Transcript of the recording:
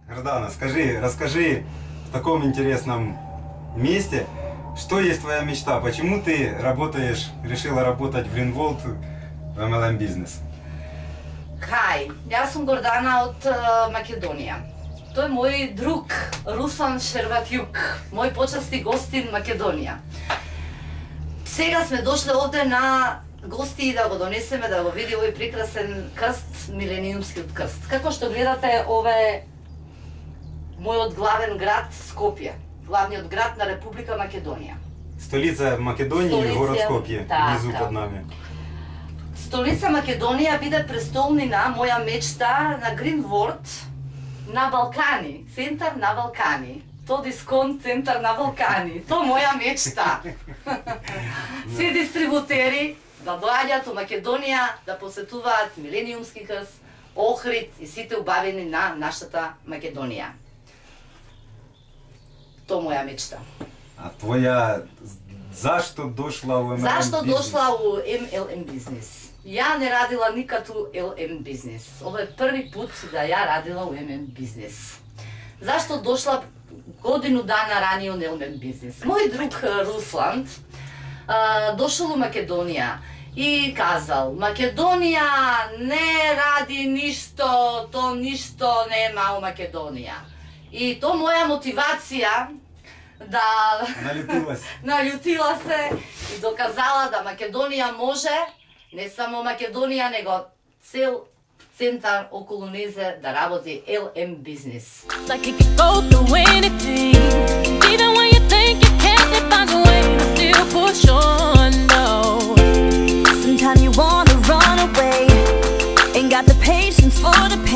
Гордана, расскажи в таком интересном месте, что есть твоя мечта? Почему ты решила работать в Линволт в MLM бизнес? Хай, јас сум Гордана од Македонија. Тој е мој друг, Руслан Шерватјук, мој почасти гостин Македонија. Сега сме дошле овде на гости да го донесеме да го види овој прекрасен крст, милениумскиот крст. Како што гледате, ова е мојот главен град Скопје, главниот град на Република Македонија. Столица Македонии, город Скопје, внизу под нами. Столица Македонија биде престолнина, моја мечта на Гринворд, на Балкани, центар на Балкани. То дисконт центар на Балкани, то моја мечта. Си дистрибутери да доаѓаат у Македонија, да посетуваат Милениумски крст, Охрид и сите убавини на нашата Македонија. То моја мечта. А твоја, зашто дошла у MLM бизнес? Зашто дошла у MLM бизнес? Ја не радила никако LM бизнес. Ова е први пут да ја радила у MLM бизнес. Зашто дошла годину дана ранije у LM бизнес? Мој друг Руслан дошол у Македонија и казал: Македонија не ради ништо, то ништо нема у Македонија. И то моја мотивација да налютила се и доказала да Македонија може, не само Македонија, него цел центар околу незе да работи LM бизнес. Like you can go through anything, even when you think you can't, they find a way to still push on. No, sometimes you wanna run away, ain't got the patience for the pain.